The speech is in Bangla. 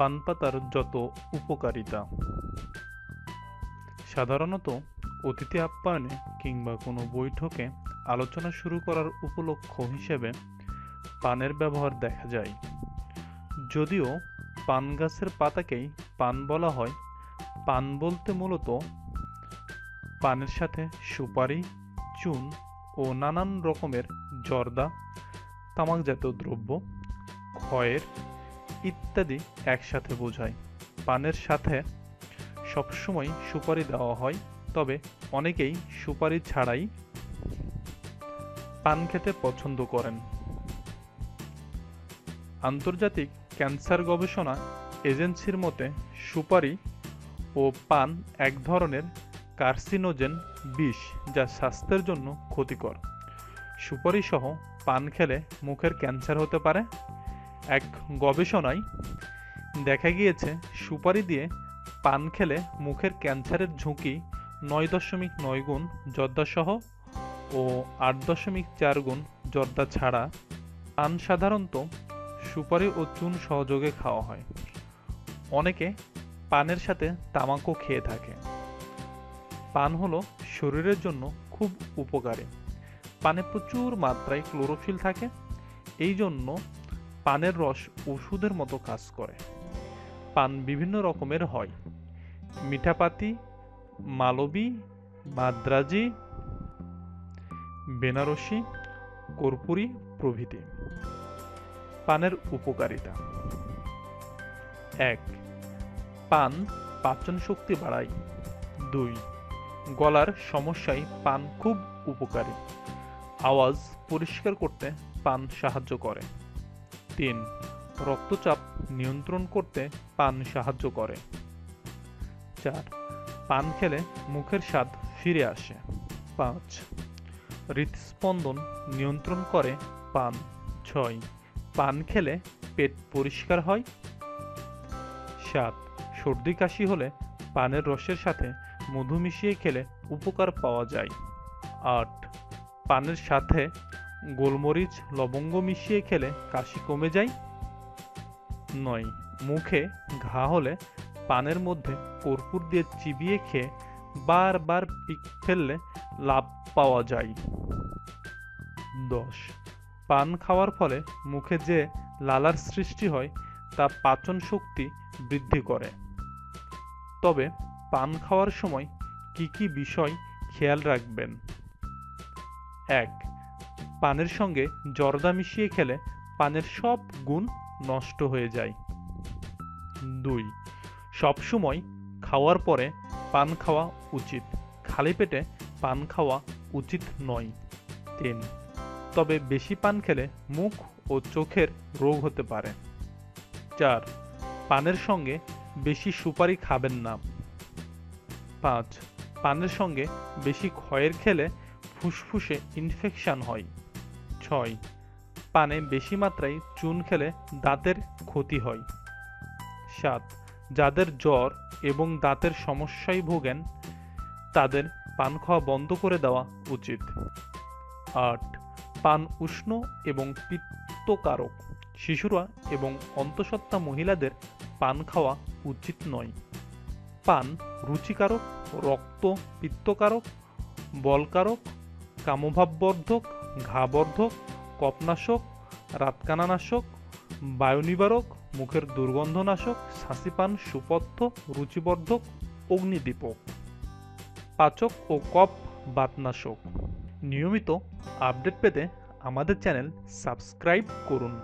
পান পাতার যত উপকারিতা। সাধারণত অতিথি আপ্যায়নে কিংবা কোনো বৈঠকে আলোচনা শুরু করার উপলক্ষ হিসেবে পানের ব্যবহার দেখা যায়। যদিও পান গাছের পাতাকেই পান বলা হয়, পান বলতে মূলত পানের সাথে সুপারি, চুন ও নানান রকমের জর্দা, তামাকজাত দ্রব্য, খয়ের ইত্যাদি একসাথে বোঝায়। পানের সাথে সবসময় সুপারি দেওয়া হয়, তবে অনেকেই সুপারি ছাড়াই পান খেতে পছন্দ করেন। আন্তর্জাতিক ক্যান্সার গবেষণা এজেন্সির মতে সুপারি ও পান এক ধরনের কার্সিনোজেন বিষ, যা স্বাস্থ্যের জন্য ক্ষতিকর। সুপারি সহ পান খেলে মুখের ক্যান্সার হতে পারে। এক গবেষণায় দেখা গিয়েছে সুপারি দিয়ে পান খেলে মুখের ক্যান্সারের ঝুঁকি 9.9 গুণ জর্দাসহ ও 8.4 গুণ জর্দা ছাড়া। পান সাধারণত সুপারি ও চুন সহযোগে খাওয়া হয়। অনেকে পানের সাথে তামাকও খেয়ে থাকে। পান হলো শরীরের জন্য খুব উপকারী। পানে প্রচুর মাত্রায় ক্লোরোফিল থাকে, এই জন্য পানের রস ওষুধের মতো কাজ করে। পান বিভিন্ন রকমের হয়: মিঠাপাতি, মালবী, মাদ্রাজি, বেনারসি, কর্পূরী প্রভৃতি। পানের উপকারিতা: 1. পান পাচন শক্তি বাড়ায়। 2. গলার সমস্যায় পান খুব উপকারী। আওয়াজ পরিষ্কার করতে পান সাহায্য করে। 3. রক্তচাপ নিয়ন্ত্রণ করতে পান সাহায্য করে। 4. পান খেলে মুখের স্বাদ ফিরে আসে। 5. হৃদস্পন্দন নিয়ন্ত্রণ করে পান। 6. পান খেলে পেট পরিষ্কার হয়। 7. সর্দি কাশি হলে পানের রসের সাথে মধু মিশিয়ে খেলে উপকার পাওয়া যায়। 8. পানের সাথে গোলমরিচ, লবঙ্গ মিশিয়ে খেলে কাশি কমে যায়। 9. মুখে ঘা হলে পানের মধ্যে কর্পূর দিয়ে চিবিয়ে খেয়ে বারবার পিক ফেললে লাভ পাওয়া যায়। 10. পান খাওয়ার ফলে মুখে যে লালার সৃষ্টি হয় তা পাচন শক্তি বৃদ্ধি করে। তবে পান খাওয়ার সময় কি কি বিষয় খেয়াল রাখবেন? 1. পানের সঙ্গে জর্দা মিশিয়ে খেলে পানের সব গুণ নষ্ট হয়ে যায়। 2. সবসময় খাওয়ার পরে পান খাওয়া উচিত, খালি পেটে পান খাওয়া উচিত নয়। 3. তবে বেশি পান খেলে মুখ ও চোখের রোগ হতে পারে। 4. পানের সঙ্গে বেশি সুপারি খাবেন না। 5. পানের সঙ্গে বেশি খয়ের খেলে ফুসফুসে ইনফেকশন হয়। 6. পানে বেশি মাত্রায় চুন খেলে দাঁতের ক্ষতি হয়। 7. যাদের জ্বর এবং দাঁতের সমস্যায় ভোগেন তাদের পান খাওয়া বন্ধ করে দেওয়া উচিত। 8. পান উষ্ণ এবং পিত্তকারক। শিশুরা এবং অন্তঃসত্ত্বা মহিলাদের পান খাওয়া উচিত নয়। পান রুচিকারক, রক্ত পিত্তকারক, বলকারক, কামভাববর্ধক, ঘাবর্ধক, কফনাশক, রাতকানানাশক, বায়ুনিবারক, মুখের দুর্গন্ধনাশক, শাঁসি পান সুপথ্য, রুচিবর্ধক, অগ্নিদীপক, পাচক ও কফ বাতনাশক। নিয়মিত আপডেট পেতে আমাদের চ্যানেল সাবস্ক্রাইব করুন।